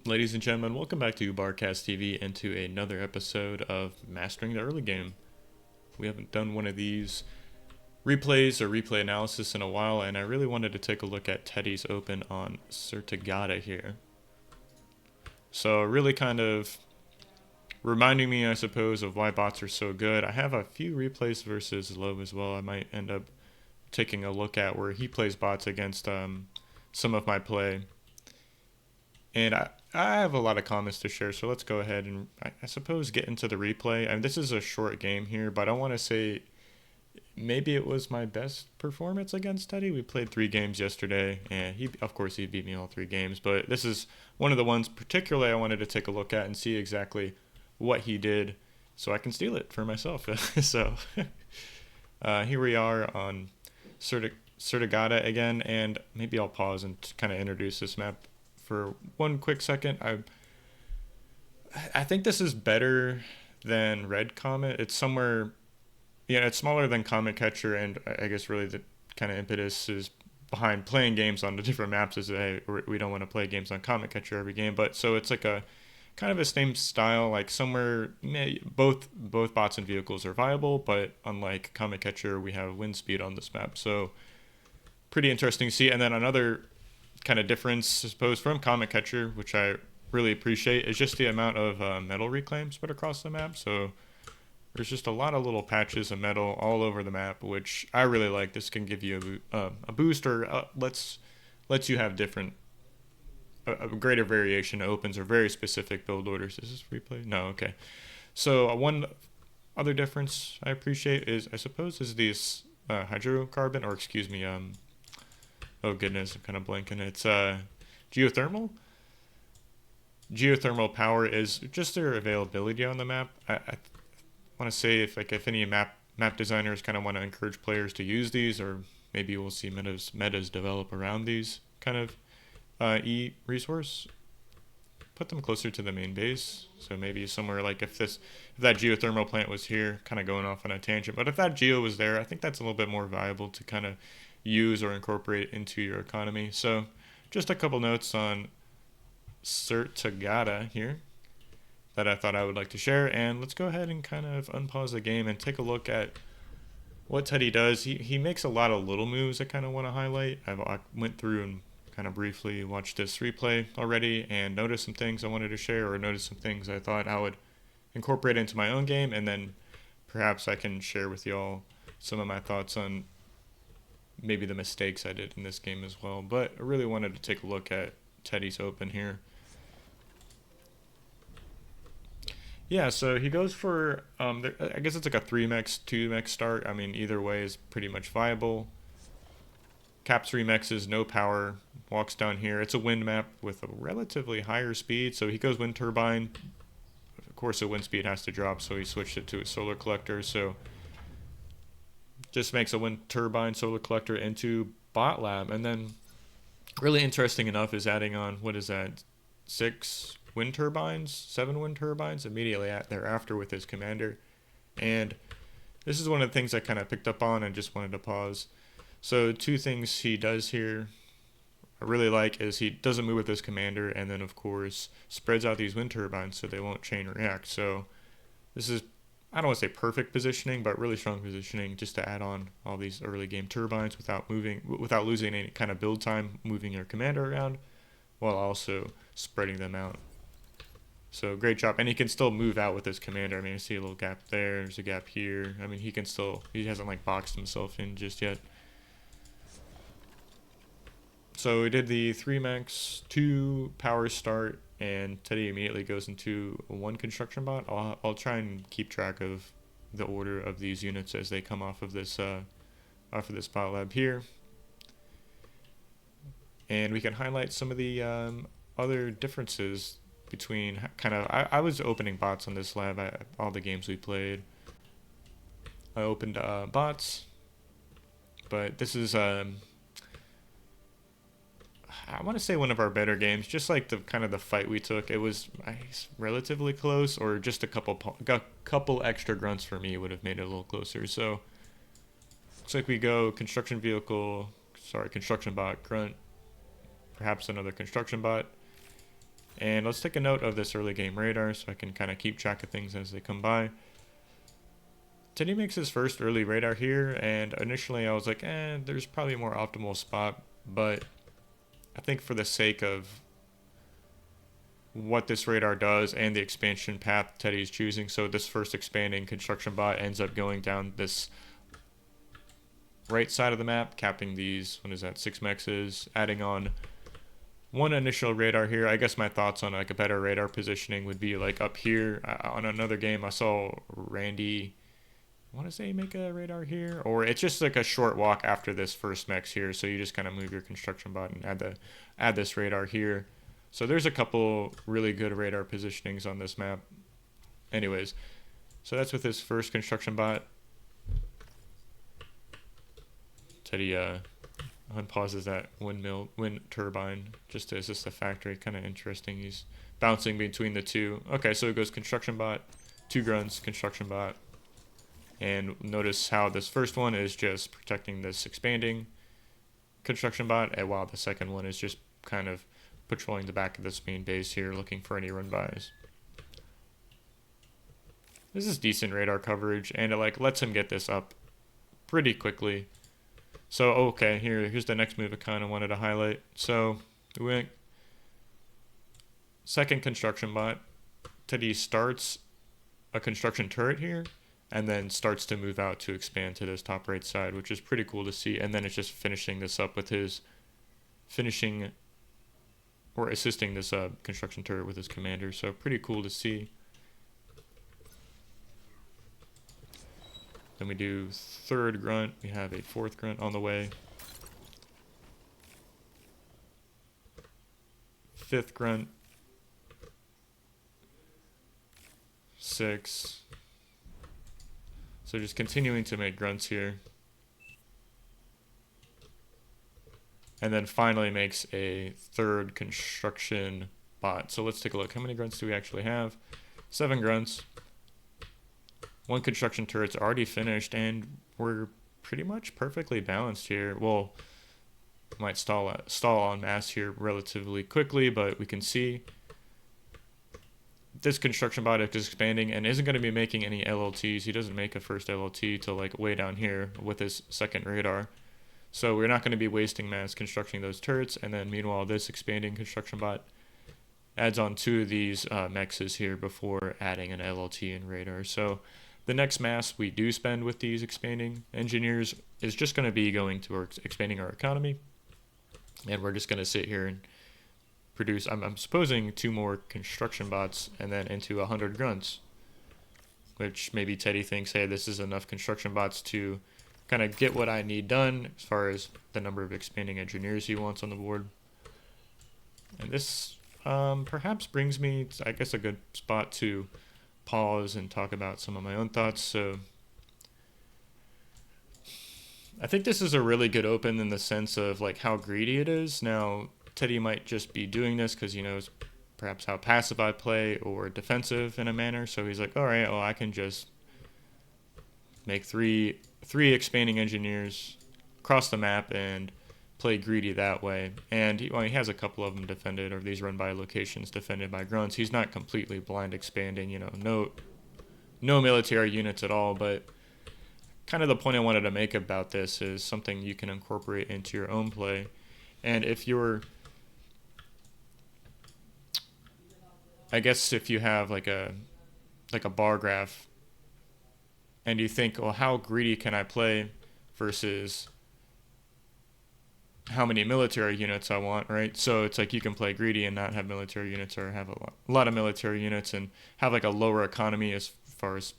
Ladies and gentlemen, welcome back to Barcast TV and to another episode of Mastering the Early Game. We haven't done one of these replays or replay analysis in a while, and I really wanted to take a look at Teddy's Open on Sertagatta here. So really kind of reminding me, I suppose, of why bots are so good. I have a few replays versus Low as well. I might end up taking a look at where he plays bots against some of my play. And I have a lot of comments to share, so let's go ahead and I suppose get into the replay. I mean, this is a short game here, but I want to say maybe it was my best performance against Teddy. We played 3 games yesterday, and of course, he beat me all 3 games. But this is one of the ones particularly I wanted to take a look at and see exactly what he did, so I can steal it for myself. So here we are on Sertagatta again, and maybe I'll pause and kind of introduce this map for one quick second. I think this is better than Red Comet. It's somewhere, it's smaller than Comet Catcher, and I guess really the kind of impetus is behind playing games on the different maps is hey, we don't want to play games on Comet Catcher every game. But so it's like a kind of a same style, like somewhere both bots and vehicles are viable, but unlike Comet Catcher, we have wind speed on this map. So pretty interesting to see. And then another kind of difference, I suppose, from Comet Catcher, which I really appreciate, is just the amount of metal reclaim spread across the map. So there's just a lot of little patches of metal all over the map, which I really like. This can give you a boost, or lets you have a greater variation. It opens or very specific build orders. Is this replay? No, okay. So one other difference I appreciate is, I suppose, is these hydrocarbon, or excuse me, oh goodness, I'm kind of blanking. It's geothermal. Geothermal power is just their availability on the map. I want to say if any map designers kind of want to encourage players to use these, or maybe we'll see metas develop around these kind of resource. Put them closer to the main base. So maybe somewhere like if that geothermal plant was here, kind of going off on a tangent. But if that geo was there, I think that's a little bit more viable to kind of use or incorporate into your economy. So just a couple notes on Sertagatta here that I thought I would like to share, and let's go ahead and kind of unpause the game and take a look at what Teddy does. He makes a lot of little moves I kind of want to highlight. I went through and kind of briefly watched this replay already and noticed some things I wanted to share, or noticed some things I thought I would incorporate into my own game, and then perhaps I can share with y'all some of my thoughts on maybe the mistakes I did in this game as well. But I really wanted to take a look at Teddy's Open here. Yeah, so he goes for, I guess it's like a 3-mex, 2-mex start. I mean, either way is pretty much viable. Cap 3-mexes, no power, walks down here. It's a wind map with a relatively higher speed, so he goes wind turbine. Of course, the wind speed has to drop, so he switched it to a solar collector. So just makes a wind turbine solar collector into bot lab. And then really interesting enough is adding on, what is that, 7 wind turbines immediately thereafter with his commander. And this is one of the things I kind of picked up on and just wanted to pause. So 2 things he does here I really like is he doesn't move with his commander, and then of course spreads out these wind turbines so they won't chain react. So this is, I don't want to say perfect positioning, but really strong positioning just to add on all these early game turbines without losing any kind of build time, moving your commander around, while also spreading them out. So great job. And he can still move out with his commander. I mean, I see a little gap there. There's a gap here. I mean, he hasn't like boxed himself in just yet. So we did the 3-mex, 2 power start, and Teddy immediately goes into 1 construction bot. I'll try and keep track of the order of these units as they come off of this bot lab here. And we can highlight some of the other differences between kind of, I was opening bots on this lab, all the games we played. I opened bots, but this is I want to say one of our better games. Just like the kind of the fight we took, it was relatively close, or just a couple extra grunts for me would have made it a little closer. So looks like we go construction bot, grunt, perhaps another construction bot, And let's take a note of this early game radar so I can kind of keep track of things as they come by. Teddy makes his first early radar here, and initially I was like, there's probably a more optimal spot, but I think for the sake of what this radar does and the expansion path Teddy's choosing, so this first expanding construction bot ends up going down this right side of the map, capping these, 6 mexes, adding on one initial radar here. I guess my thoughts on like a better radar positioning would be like up here. On another game I saw Randy, I want to say, make a radar here, or it's just like a short walk after this first mex here, so you just kind of move your construction bot and add this radar here. So there's a couple really good radar positionings on this map. Anyways, so that's with his first construction bot. Teddy unpauses that wind turbine just to assist the factory. Kind of interesting. He's bouncing between the two. Okay, so it goes construction bot, 2 grunts, construction bot. And notice how this first one is just protecting this expanding construction bot, and while the second one is just kind of patrolling the back of this main base here, looking for any run-bys. This is decent radar coverage, and it like lets him get this up pretty quickly. So okay, here's the next move I kind of wanted to highlight. So we went second construction bot. Teddy starts a construction turret here, and then starts to move out to expand to this top right side, which is pretty cool to see. And then it's just finishing this up with his assisting this construction turret with his commander. So pretty cool to see. Then we do third grunt. We have a fourth grunt on the way. Fifth grunt. 6. So just continuing to make grunts here. And then finally makes a third construction bot. So let's take a look. How many grunts do we actually have? 7 grunts. 1 construction turret's already finished, and we're pretty much perfectly balanced here. Well, might stall on mass here relatively quickly, but we can see this construction bot is expanding and isn't going to be making any LLTs. He doesn't make a first LLT till like way down here with his second radar. So we're not going to be wasting mass constructing those turrets. And then meanwhile, this expanding construction bot adds on 2 of these mexes here before adding an LLT and radar. So the next mass we do spend with these expanding engineers is just going to be going towards expanding our economy. And we're just going to sit here and produce, I'm supposing, 2 more construction bots and then into 100 grunts, which maybe Teddy thinks, hey, this is enough construction bots to kind of get what I need done as far as the number of expanding engineers he wants on the board. And this perhaps brings me to, I guess, a good spot to pause and talk about some of my own thoughts. So I think this is a really good open in the sense of like how greedy it is. Now, Teddy might just be doing this because he knows perhaps how passive I play or defensive in a manner. So he's like, all right, well, I can just make three expanding engineers across the map and play greedy that way. And he has a couple of them defended, or these run-by locations defended by grunts. He's not completely blind expanding, no military units at all. But kind of the point I wanted to make about this is something you can incorporate into your own play. And if you're, I guess if you have like a bar graph and you think, well, how greedy can I play versus how many military units I want, right? So it's like you can play greedy and not have military units, or have a lot of military units and have like a lower economy as far as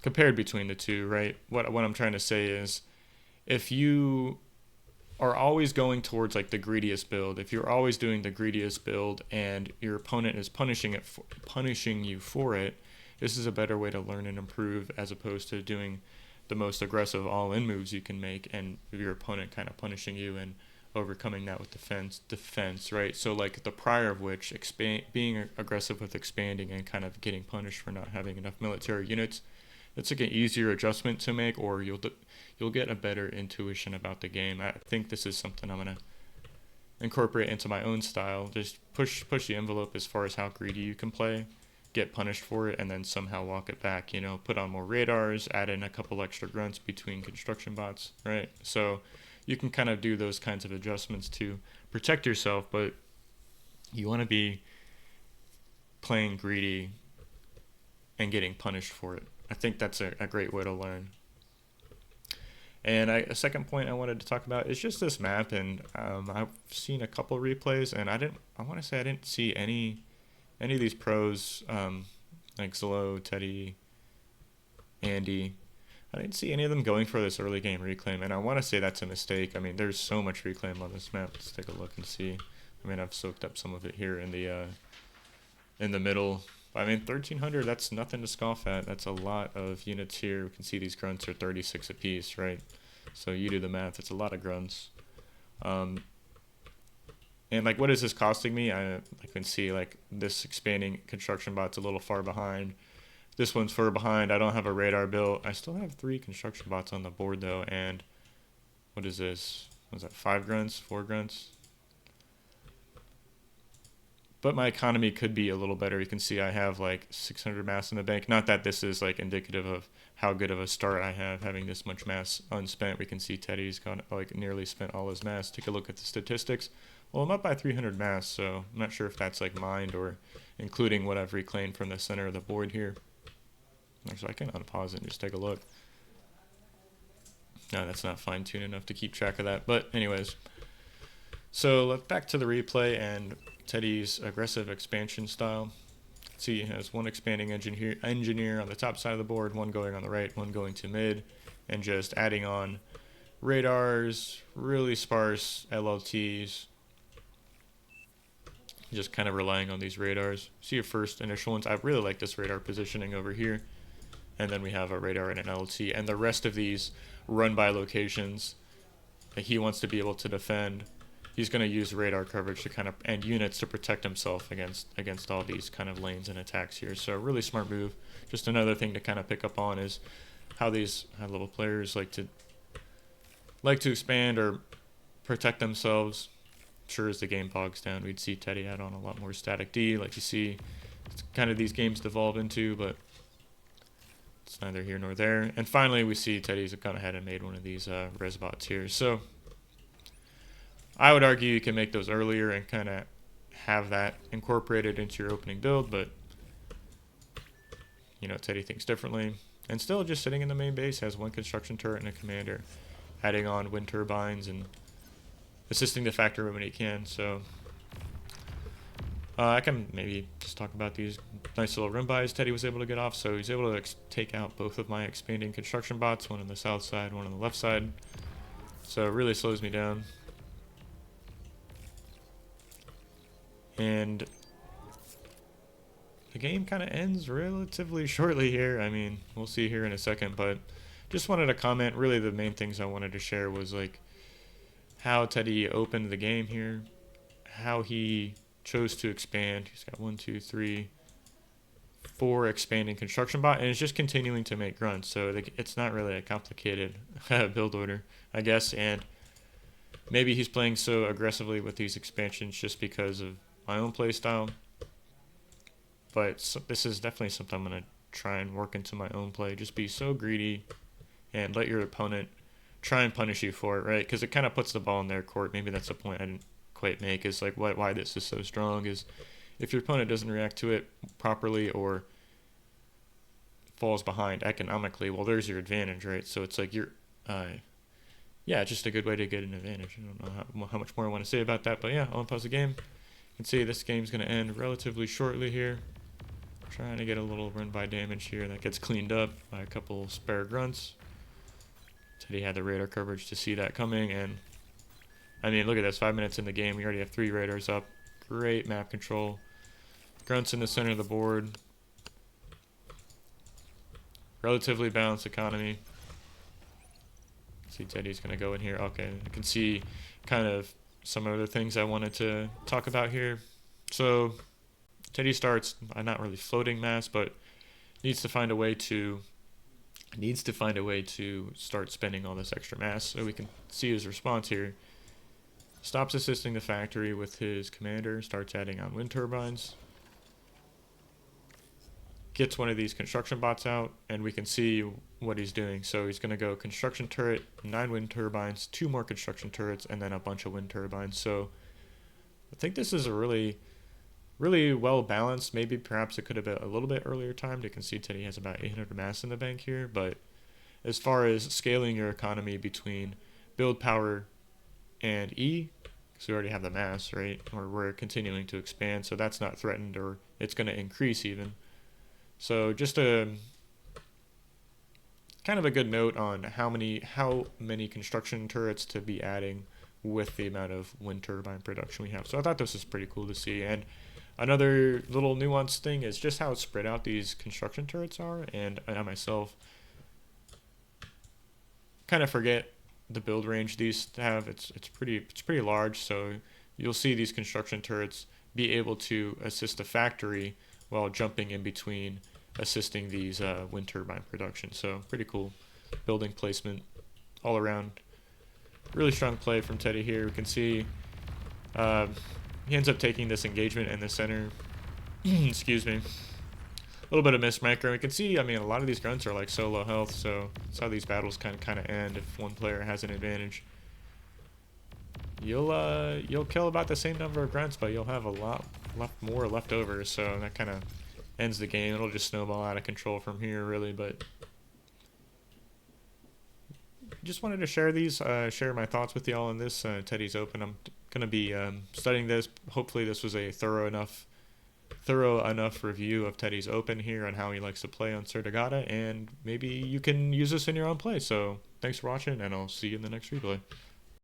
compared between the two, right? What I'm trying to say is, if you are always going towards like the greediest build, if you're always doing the greediest build and your opponent is punishing you for it, this is a better way to learn and improve, as opposed to doing the most aggressive all-in moves you can make and your opponent kind of punishing you and overcoming that with defense, right? So like the prior of which, being aggressive with expanding and kind of getting punished for not having enough military units, it's like an easier adjustment to make, or you'll get a better intuition about the game. I think this is something I'm gonna incorporate into my own style. Just push the envelope as far as how greedy you can play, get punished for it, and then somehow walk it back. You know, put on more radars, add in a couple extra grunts between construction bots, right? So you can kind of do those kinds of adjustments to protect yourself, but you want to be playing greedy and getting punished for it. I think that's a great way to learn. And a second point I wanted to talk about is just this map, and I've seen a couple replays, and I want to say I didn't see any of these pros, like Zlo, Teddy, Andy. I didn't see any of them going for this early game reclaim, and I want to say that's a mistake. I mean, there's so much reclaim on this map. Let's take a look and see. I mean, I've soaked up some of it here in the middle. I mean, 1,300, that's nothing to scoff at. That's a lot of units here. We can see these grunts are 36 apiece, right? So you do the math. It's a lot of grunts. And like, what is this costing me? I can see like this expanding construction bot's a little far behind. This one's far behind. I don't have a radar built. I still have 3 construction bots on the board though. And what is this? Was that 5 grunts? 4 grunts? But my economy could be a little better. You can see I have like 600 mass in the bank. Not that this is like indicative of how good of a start I have having this much mass unspent. We can see Teddy's got like nearly spent all his mass. Take a look at the statistics. Well, I'm up by 300 mass, so I'm not sure if that's like mined or including what I've reclaimed from the center of the board here. So I can unpause it and just take a look. No, that's not fine-tuned enough to keep track of that. But anyways, so back to the replay and Teddy's aggressive expansion style. See, he has one expanding engineer on the top side of the board, one going on the right, one going to mid, and just adding on radars, really sparse LLTs, just kind of relying on these radars. See your first initial ones. I really like this radar positioning over here. And then we have a radar and an LLT, and the rest of these run by locations that he wants to be able to defend. He's going to use radar coverage to kind of and units to protect himself against all these kind of lanes and attacks here. So really smart move. Just another thing to kind of pick up on is how these high-level players like to expand or protect themselves. Sure, as the game bogs down, we'd see Teddy add on a lot more static D, like you see it's kind of these games devolve into, but it's neither here nor there. And finally, we see Teddy's gone ahead and made one of these res bots here. So I would argue you can make those earlier and kind of have that incorporated into your opening build, but you know, Teddy thinks differently. And still just sitting in the main base, has one construction turret and a commander, adding on wind turbines and assisting the factory when he can. So I can maybe just talk about these nice little rim buys Teddy was able to get off. So he's able to take out both of my expanding construction bots, one on the south side, one on the left side. So it really slows me down. And the game kind of ends relatively shortly here. I mean, we'll see here in a second, but just wanted to comment. Really, the main things I wanted to share was like how Teddy opened the game here, how he chose to expand. He's got 1, 2, 3, 4 expanding construction bot, and it's just continuing to make grunts. So it's not really a complicated build order, I guess. And maybe he's playing so aggressively with these expansions just because of my own play style. But this is definitely something I'm going to try and work into my own play. Just be so greedy and let your opponent try and punish you for it, right? Because it kind of puts the ball in their court. Maybe that's the point I didn't quite make, is like why this is so strong is if your opponent doesn't react to it properly or falls behind economically, well, there's your advantage, right? So it's like you're yeah, just a good way to get an advantage. I don't know how much more I want to say about that, but yeah, I'll unpause the game. You can see this game's going to end relatively shortly here. Trying to get a little run by damage here that gets cleaned up by a couple spare grunts. Teddy had the radar coverage to see that coming, and I mean, look at this, 5 minutes in the game, we already have 3 radars up. Great map control. Grunts in the center of the board. Relatively balanced economy. See, Teddy's going to go in here. Okay, I can see kind of some other things I wanted to talk about here. So Teddy starts not really floating mass, but needs to find a way to start spending all this extra mass. So we can see his response here. Stops assisting the factory with his commander, starts adding on wind turbines. Gets one of these construction bots out, and we can see what he's doing. So he's going to go construction turret, 9 wind turbines, 2 more construction turrets, and then a bunch of wind turbines. So I think this is a really well balanced. Maybe perhaps it could have been a little bit earlier timed. You can see Teddy has about 800 mass in the bank here, but as far as scaling your economy between build power and E, because we already have the mass, right? Or we're continuing to expand, so that's not threatened, or it's going to increase even. So just a kind of a good note on how many construction turrets to be adding with the amount of wind turbine production we have. So I thought this was pretty cool to see. And another little nuanced thing is just how spread out these construction turrets are. And I myself kind of forget the build range these have. It's pretty large. So you'll see these construction turrets be able to assist the factory while jumping in between assisting these wind turbine production. So pretty cool building placement all around. Really strong play from Teddy here. We can see he ends up taking this engagement in the center. Excuse me. A little bit of miss micro. We can see, I mean, a lot of these grunts are like so low health, so that's how these battles kind of end if one player has an advantage. You'll kill about the same number of grunts, but you'll have a lot more left over, so that kind of ends the game. It'll just snowball out of control from here, really. But just wanted to share my thoughts with y'all on this Teddy's Open. I'm gonna be studying this. Hopefully, this was a thorough enough review of Teddy's Open here and how he likes to play on Sertagatta, and maybe you can use this in your own play. So thanks for watching, and I'll see you in the next replay.